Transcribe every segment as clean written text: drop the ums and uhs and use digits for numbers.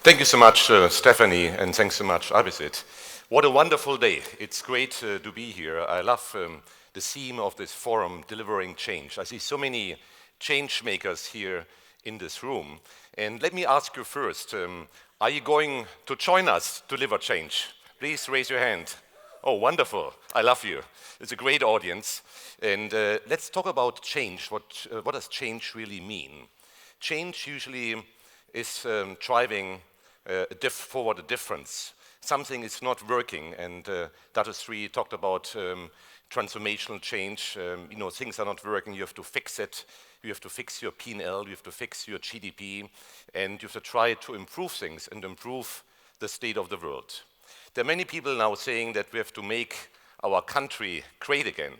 Thank you so much, Stephanie, and thanks so much, Abhisit. What a wonderful day. It's great to be here. I love the theme of this forum, delivering change. I see so many change makers here in this room. And let me ask you first, are you going to join us to deliver change? Please raise your hand. Oh, wonderful. I love you. It's a great audience. And let's talk about change. What does change really mean? Change usually is driving forward a difference. Something is not working, and Data 3 talked about transformational change. Things are not working, you have to fix it. You have to fix your P&L, you have to fix your GDP, and you have to try to improve things and improve the state of the world. There are many people now saying that we have to make our country great again.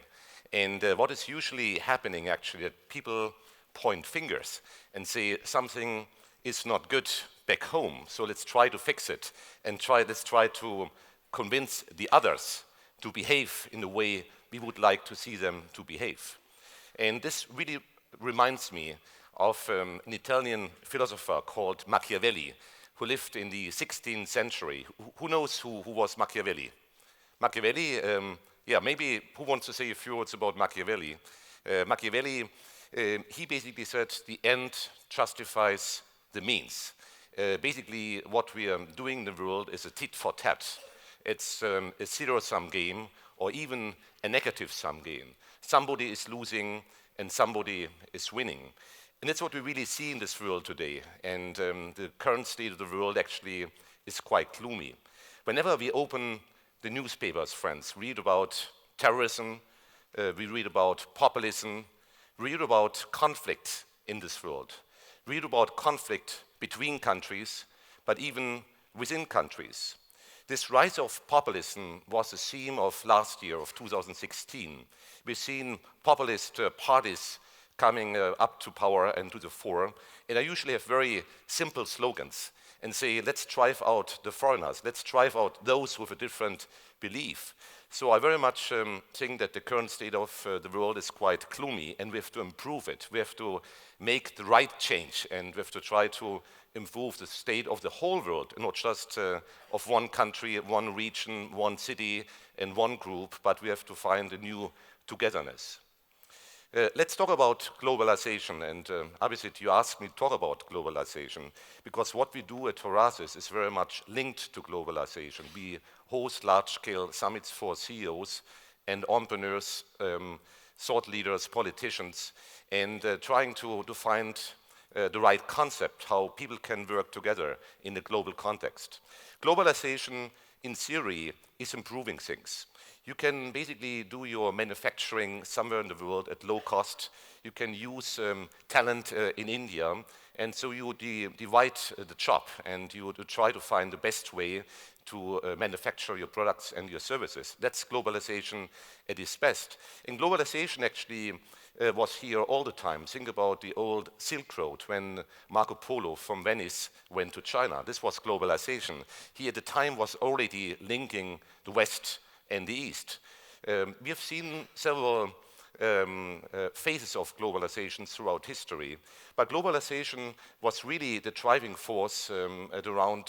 And what is usually happening, actually, that people point fingers and say something is not good back home, so let's try to fix it, and let's try to convince the others to behave in the way we would like to see them to behave. And this really reminds me of an Italian philosopher called Machiavelli, who lived in the 16th century. Who knows who was Machiavelli? Machiavelli, maybe who wants to say a few words about Machiavelli? Machiavelli, he basically said the end justifies the means. Basically, what we are doing in the world is a tit for tat. It's a zero-sum game, or even a negative-sum game. Somebody is losing and somebody is winning. And that's what we really see in this world today. And the current state of the world actually is quite gloomy. Whenever we open the newspapers, friends, read about terrorism, we read about populism, we read about conflict in this world. We read about conflict between countries, but even within countries. This rise of populism was the theme of last year, of 2016. We've seen populist parties coming up to power and to the fore, and I usually have very simple slogans and say, let's drive out the foreigners, let's drive out those with a different belief. So I very much think that the current state of the world is quite gloomy, and we have to improve it. We have to make the right change, and we have to try to improve the state of the whole world, not just of one country, one region, one city, and one group, but we have to find a new togetherness. Let's talk about globalization, and Abhisit, you asked me to talk about globalization, because what we do at Horasis is very much linked to globalization. We host large-scale summits for CEOs and entrepreneurs, thought leaders, politicians, and trying to find the right concept, how people can work together in a global context. Globalization, in theory, is improving things. You can basically do your manufacturing somewhere in the world at low cost. You can use talent in India, and so you divide the job, and you try to find the best way to manufacture your products and your services. That's globalization at its best. And globalization actually was here all the time. Think about the old Silk Road when Marco Polo from Venice went to China. This was globalization. He at the time was already linking the West and the East. We have seen several phases of globalization throughout history, but globalization was really the driving force at around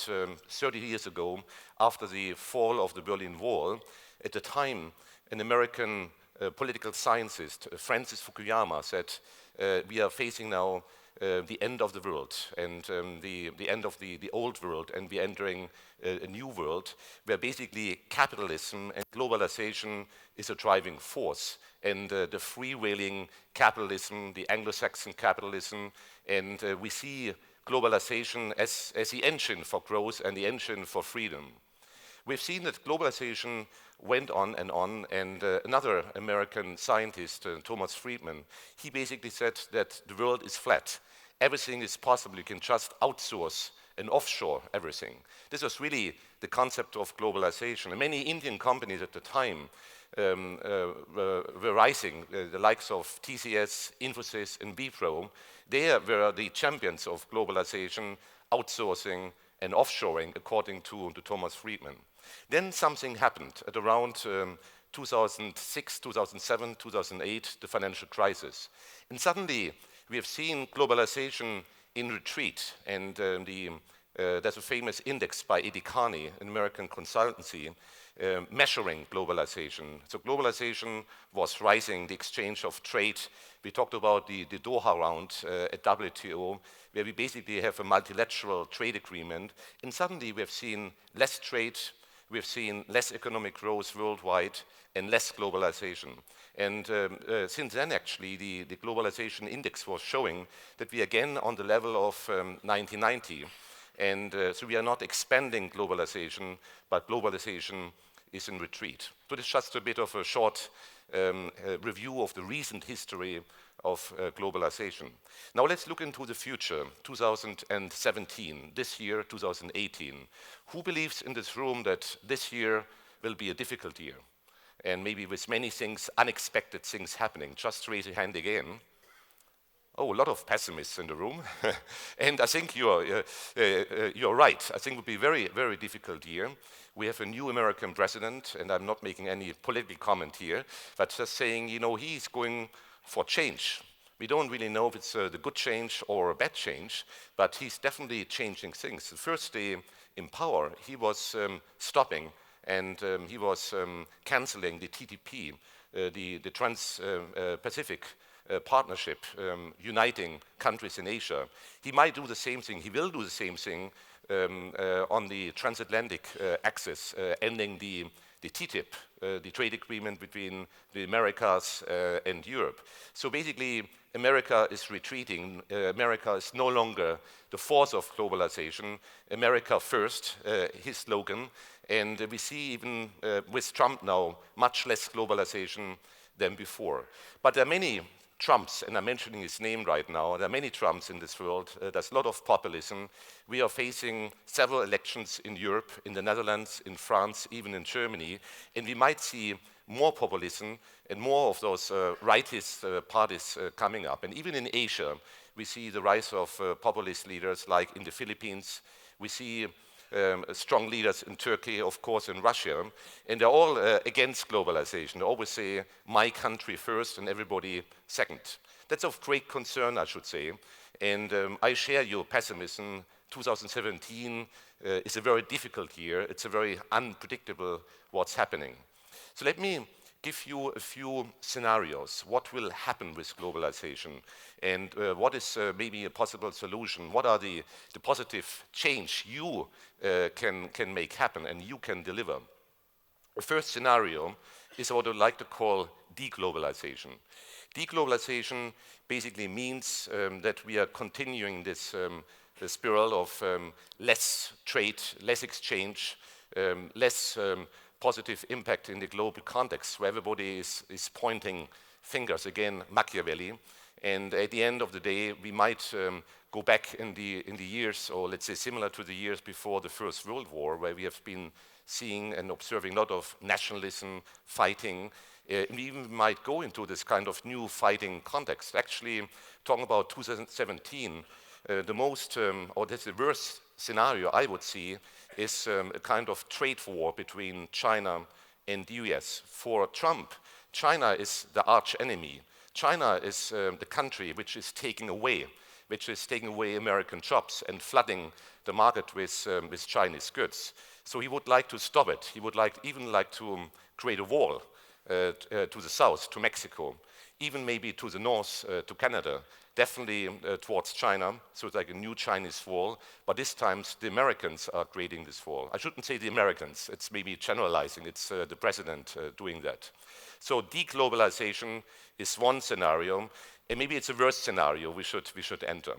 30 years ago after the fall of the Berlin Wall. At the time, an American political scientist, Francis Fukuyama, said, we are facing now the end of the world and the end of the old world, and we're entering a new world where basically capitalism and globalization is a driving force, and the freewheeling capitalism, the Anglo-Saxon capitalism, and we see globalization as the engine for growth and the engine for freedom. We've seen that globalization went on, and another American scientist, Thomas Friedman, he basically said that the world is flat. Everything is possible. You can just outsource and offshore everything. This was really the concept of globalization. And many Indian companies at the time were rising, the likes of TCS, Infosys, and Wipro. They were the champions of globalization, outsourcing, and offshoring, according to Thomas Friedman. Then something happened at around 2006, 2007, 2008, the financial crisis. And suddenly we have seen globalization in retreat, and the there's a famous index by Eddie Carney, an American consultancy, measuring globalization. So globalization was rising, the exchange of trade. We talked about the Doha round at WTO, where we basically have a multilateral trade agreement. And suddenly we have seen less trade, we have seen less economic growth worldwide, and less globalization. And since then, actually, the globalization index was showing that we are again on the level of 1990. And so we are not expanding globalization, but globalization is in retreat. So this is just a bit of a short review of the recent history of globalization. Now let's look into the future, 2017, this year, 2018. Who believes in this room that this year will be a difficult year? And maybe with many things, unexpected things happening. Just raise your hand again. Oh, a lot of pessimists in the room. And I think you're right. I think it will be a very, very difficult year. We have a new American president, and I'm not making any political comment here, but just saying, you know, he's going for change. We don't really know if it's the good change or a bad change, but he's definitely changing things. The first day in power, he was stopping and he was canceling the TTP, the Trans-Pacific partnership, uniting countries in Asia. He might do the same thing, he will do the same thing on the transatlantic axis, ending the TTIP, the trade agreement between the Americas and Europe. So basically, America is retreating. America is no longer the force of globalization. America first, his slogan. And we see even with Trump now, much less globalization than before. But there are many Trumps, and I'm mentioning his name right now, there are many Trumps in this world, there's a lot of populism. We are facing several elections in Europe, in the Netherlands, in France, even in Germany, and we might see more populism and more of those rightist parties coming up. And even in Asia, we see the rise of populist leaders, like in the Philippines. We see strong leaders in Turkey, of course, in Russia, and they're all against globalization. They always say, my country first and everybody second. That's of great concern, I should say, and I share your pessimism. 2017 is a very difficult year. It's a very unpredictable what's happening. So let me give you a few scenarios. What will happen with globalization? And what is maybe a possible solution? What are the positive change you can make happen and you can deliver? The first scenario is what I would like to call deglobalization. Deglobalization basically means that we are continuing this the spiral of less trade, less exchange, less positive impact in the global context, where everybody is pointing fingers, again, Machiavelli. And at the end of the day, we might go back in the years, or let's say similar to the years before the First World War, where we have been seeing and observing a lot of nationalism, fighting. We even might go into this kind of new fighting context. Actually, talking about 2017, the most, or that's the worst scenario I would see, is a kind of trade war between China and the US. For Trump, China is the arch enemy. China is the country which is taking away American jobs and flooding the market with Chinese goods. So he would like to stop it. He would even like to create a wall to the south, to Mexico, even maybe to the north, to Canada, definitely towards China. So it's like a new Chinese wall, but this time the Americans are creating this wall. I shouldn't say the Americans, it's maybe generalizing, it's the president doing that. So deglobalization is one scenario, and maybe it's a worst scenario we should enter.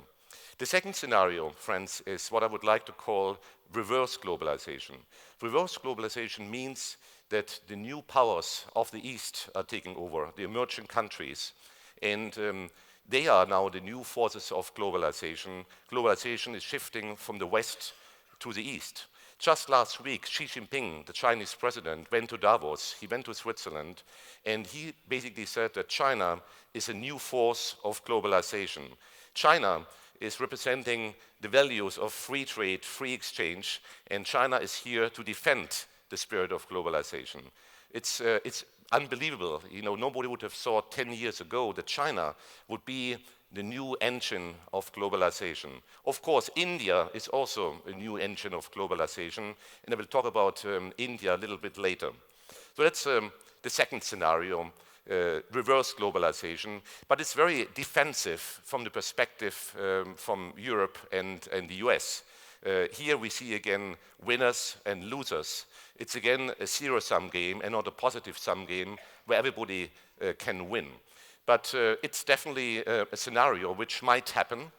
The second scenario, friends, is what I would like to call reverse globalization. Reverse globalization means that the new powers of the East are taking over, the emerging countries, and they are now the new forces of globalization. Globalization is shifting from the West to the East. Just last week, Xi Jinping, the Chinese president, went to Davos, he went to Switzerland, and he basically said that China is a new force of globalization. China is representing the values of free trade, free exchange, and China is here to defend the spirit of globalization. It's unbelievable. You know, nobody would have thought 10 years ago that China would be the new engine of globalization. Of course, India is also a new engine of globalization, and I will talk about India a little bit later. So that's the second scenario, reverse globalization, but it's very defensive from the perspective from Europe and the US. Here we see again winners and losers. It's again a zero-sum game and not a positive-sum game where everybody can win. But it's definitely a scenario which might happen,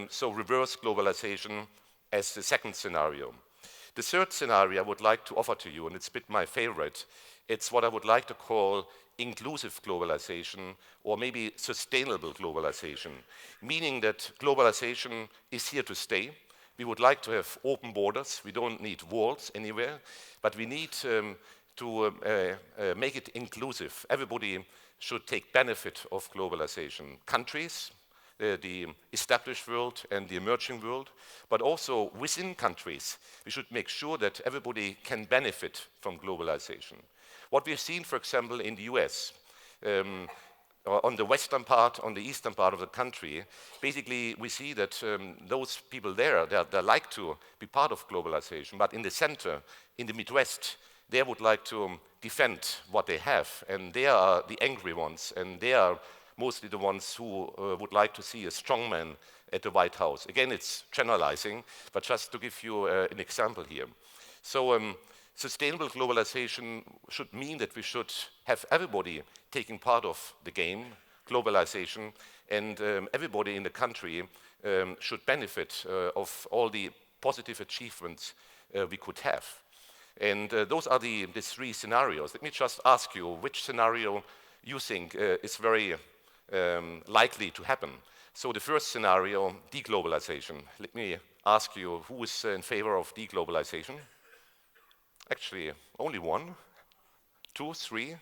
so reverse globalization as the second scenario. The third scenario I would like to offer to you, and it's a bit my favorite, it's what I would like to call inclusive globalization or maybe sustainable globalization, meaning that globalization is here to stay. We would like to have open borders. We don't need walls anywhere, but we need to make it inclusive. Everybody should take benefit of globalization. Countries, the established world and the emerging world, but also within countries, we should make sure that everybody can benefit from globalization. What we've seen, for example, in the US, on the western part, on the eastern part of the country, basically we see that those people there, they like to be part of globalization, but in the center, in the Midwest, they would like to defend what they have, and they are the angry ones, and they are mostly the ones who would like to see a strong man at the White House. Again, it's generalizing, but just to give you an example here. So sustainable globalization should mean that we should have everybody taking part of the game, globalization, and everybody in the country should benefit of all the positive achievements we could have. And those are the three scenarios. Let me just ask you which scenario you think is very likely to happen. So the first scenario, deglobalization. Let me ask you, who is in favor of deglobalization? Actually, only one, two, three.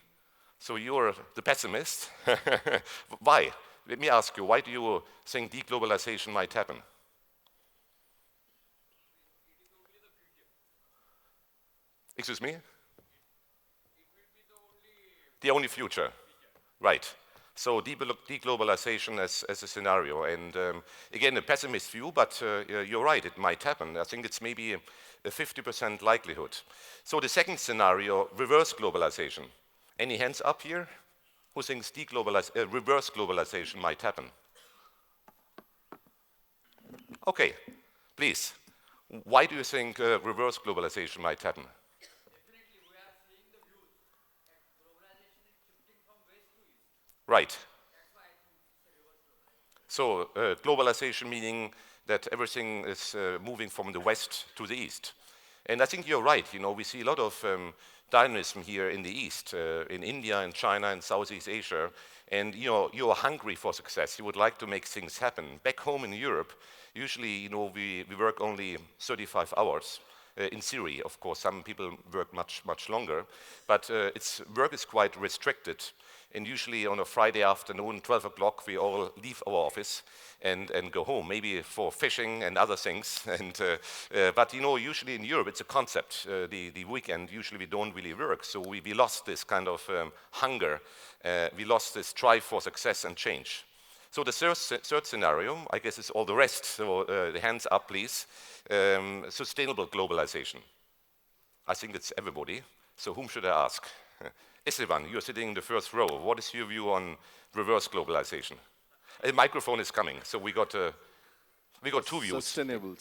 So you're the pessimist. Why? Let me ask you, why do you think deglobalization might happen? Excuse me? The only future. Right. So deglobalization as a scenario. And again, a pessimist view, but you're right, it might happen. I think it's maybe a 50% likelihood. So the second scenario, reverse globalization. Any hands up here? Who thinks reverse globalization might happen? Okay, please. Why do you think reverse globalization might happen? Definitely, we are seeing the views that globalization is shifting from west to east. Right. That's why I think it's a reverse globalization. So globalization meaning that everything is moving from the west to the east. And I think you're right. You know, we see a lot of dynamism here in the east, in India and China and Southeast Asia. And you're hungry for success. You would like to make things happen. Back home in Europe, usually, we work only 35 hours. In theory, of course, some people work much longer, but work is quite restricted. And usually on a Friday afternoon, 12 o'clock, we all leave our office and go home, maybe for fishing and other things. But usually in Europe, it's a concept. The weekend, usually we don't really work. So we lost this kind of hunger. We lost this drive for success and change. So the third scenario, I guess, is all the rest. So the hands up, please. Sustainable globalization. I think it's everybody. So whom should I ask? Esteban, you're sitting in the first row. What is your view on reverse globalization? A microphone is coming, so we got two views. Sustainable,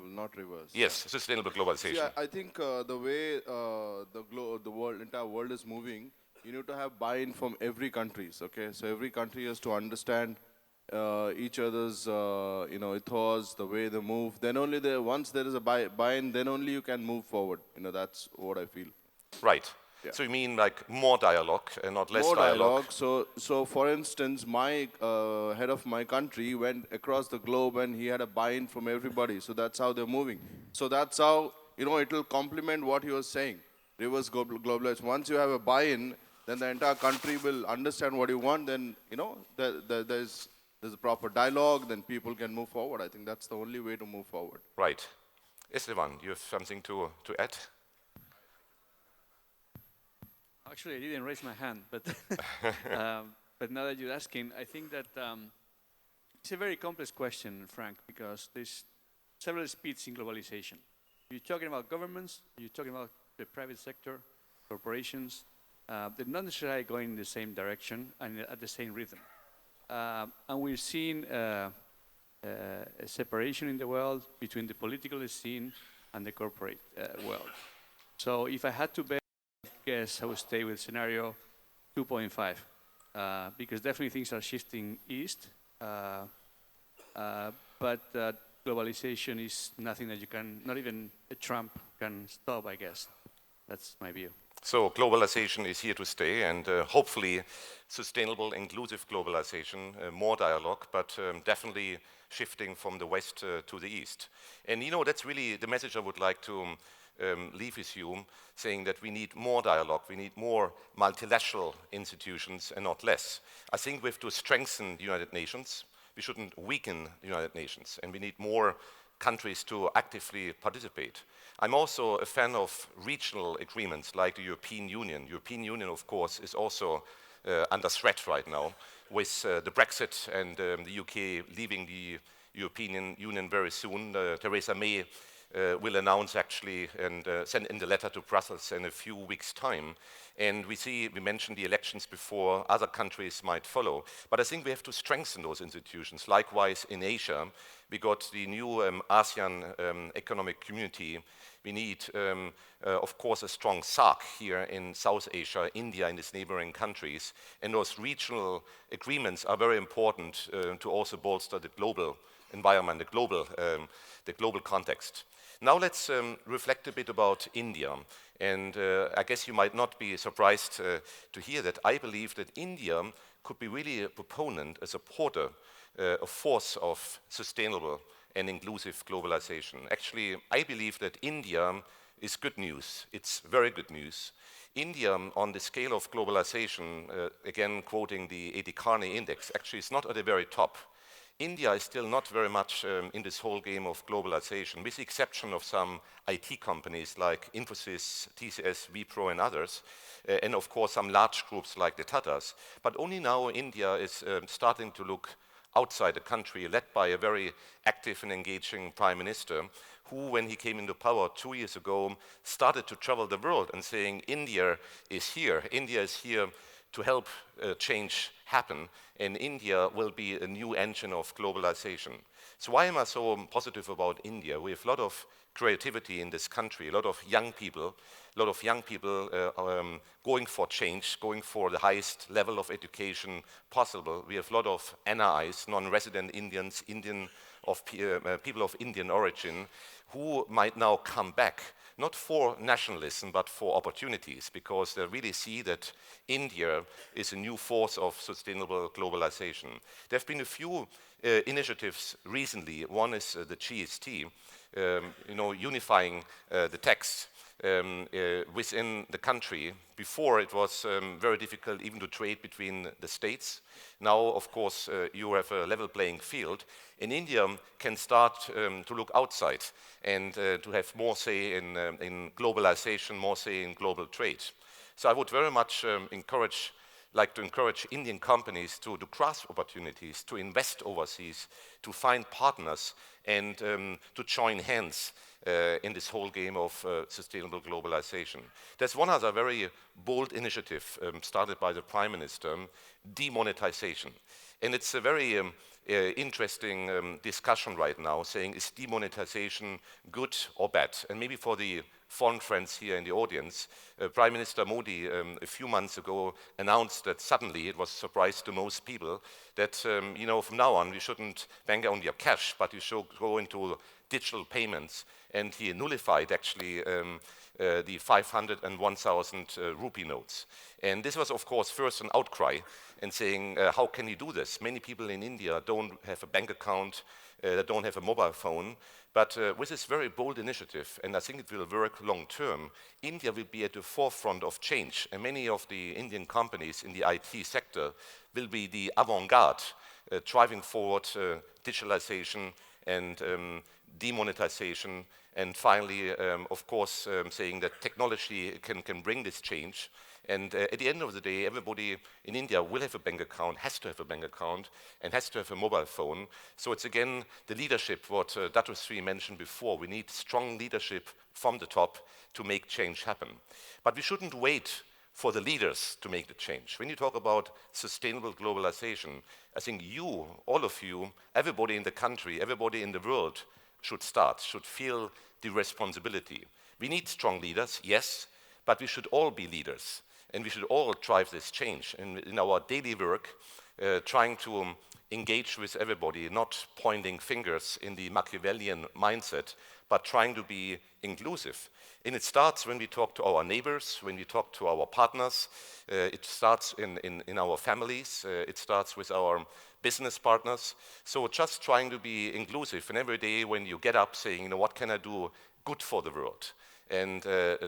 not reverse. Yes, sustainable globalization. See, I think the way the entire world is moving, you need to have buy-in from every countries. Okay, so every country has to understand each other's ethos, the way they move. Then only once there is a buy-in, then only you can move forward. That's what I feel. Right. Yeah. So you mean like more dialogue and not less more dialogue? So for instance, my head of my country went across the globe and he had a buy-in from everybody. So that's how they're moving. So that's how, it will complement what he was saying. Reverse globalization. Once you have a buy-in, then the entire country will understand what you want. Then, there's a proper dialogue. Then people can move forward. I think that's the only way to move forward. Right. Esteban, you have something to add? Actually, I didn't raise my hand, but but now that you're asking, I think that It's a very complex question, Frank, because there's several speeds in globalization. You're talking about governments, you're talking about the private sector, corporations. They're not necessarily going in the same direction and at the same rhythm. And we're seeing a separation in the world between the political scene and the corporate world. So if I had to bet, I guess I would stay with scenario 2.5, because definitely things are shifting east, but globalization is nothing that you can, not even a Trump can stop, I guess. That's my view. So globalization is here to stay, and hopefully sustainable, inclusive globalization, more dialogue, but definitely shifting from the west to the east. And you know, that's really the message I would like to leave with you, saying that we need more dialogue, we need more multilateral institutions and not less. I think we have to strengthen the United Nations. We shouldn't weaken the United Nations, and we need more countries to actively participate. I'm also a fan of regional agreements like the European Union. European Union, of course, is also under threat right now with the Brexit and the UK leaving the European Union very soon. Theresa May will announce actually and send in the letter to Brussels in a few weeks' time. And we mentioned the elections before, other countries might follow. But I think we have to strengthen those institutions. Likewise, in Asia, we got the new ASEAN economic community. We need, of course, a strong SAARC here in South Asia, India and its neighboring countries. And those regional agreements are very important to also bolster the global environment, the global context. Now let's reflect a bit about India. And I guess you might not be surprised to hear that I believe that India could be really a proponent, a supporter, a force of sustainable and inclusive globalization. Actually, I believe that India is good news. It's very good news. India, on the scale of globalization, again quoting the A.T. Kearney index, actually is not at the very top. India is still not very much in this whole game of globalization, with the exception of some IT companies like Infosys, TCS, Wipro and others, and of course some large groups like the Tatas. But only now India is starting to look outside the country, led by a very active and engaging prime minister, who, when he came into power 2 years ago, started to travel the world and saying, India is here to help change happen, and India will be a new engine of globalization. So why am I so positive about India? We have a lot of creativity in this country, a lot of young people going for change, going for the highest level of education possible. We have a lot of NRIs, non-resident Indians, people of Indian origin, who might now come back, not for nationalism, but for opportunities, because they really see that India is a new force of sustainable globalization. There have been a few initiatives recently. One is the GST, unifying the tax within the country. Before, it was very difficult even to trade between the states. Now, of course, you have a level playing field, and India can start to look outside and to have more say in globalization, more say in global trade. So I would very much like to encourage Indian companies to grasp opportunities, to invest overseas, to find partners, and to join hands in this whole game of sustainable globalization. There's one other very bold initiative started by the Prime Minister, demonetization. And it's a very interesting discussion right now, saying, is demonetization good or bad? And maybe for the foreign friends here in the audience, Prime Minister Modi a few months ago announced that suddenly, it was a surprise to most people, that from now on we shouldn't bank on your cash, but you should go into digital payments. And he nullified actually the 500 and 1,000 rupee notes. And this was, of course, first an outcry and saying, how can you do this? Many people in India don't have a bank account, they don't have a mobile phone. But with this very bold initiative, and I think it will work long term, India will be at the forefront of change. And many of the Indian companies in the IT sector will be the avant-garde, driving forward digitalization and demonetization. And finally, of course, saying that technology can bring this change. And at the end of the day, everybody in India will have a bank account, has to have a bank account, and has to have a mobile phone. So it's again the leadership, what Dato Sri mentioned before. We need strong leadership from the top to make change happen. But we shouldn't wait for the leaders to make the change. When you talk about sustainable globalization, I think you, all of you, everybody in the country, everybody in the world should start, should feel the responsibility. We need strong leaders, yes, but we should all be leaders, and we should all drive this change in our daily work, trying to engage with everybody, not pointing fingers in the Machiavellian mindset, but trying to be inclusive. And it starts when we talk to our neighbors, when we talk to our partners, it starts in our families, it starts with our business partners. So just trying to be inclusive, and every day when you get up saying, you know, what can I do good for the world? And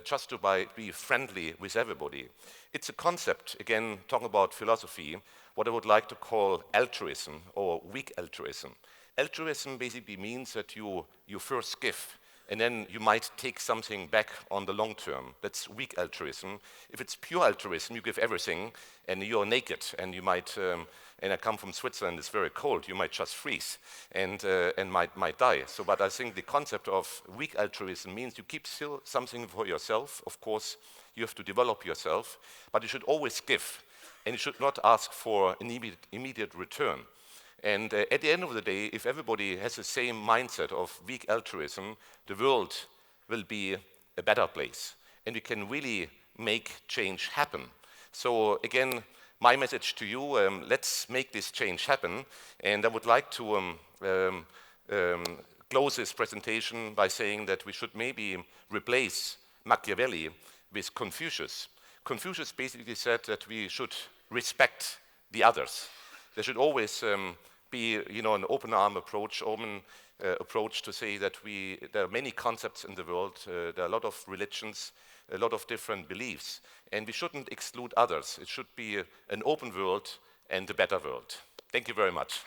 just to be friendly with everybody. It's a concept, again, talking about philosophy, what I would like to call altruism or weak altruism. Altruism basically means that you first give, and then you might take something back on the long term. That's weak altruism. If it's pure altruism, you give everything, and you're naked, and you might, and I come from Switzerland, it's very cold, you might just freeze and might die. So, but I think the concept of weak altruism means you keep still something for yourself. Of course, you have to develop yourself, but you should always give, and you should not ask for an immediate return. And at the end of the day, if everybody has the same mindset of weak altruism, the world will be a better place. And we can really make change happen. So again, my message to you, let's make this change happen. And I would like to close this presentation by saying that we should maybe replace Machiavelli with Confucius. Confucius basically said that we should respect the others. There should always be, an open arm approach, approach to say that there are many concepts in the world, there are a lot of religions, a lot of different beliefs, and we shouldn't exclude others. It should be an open world and a better world. Thank you very much.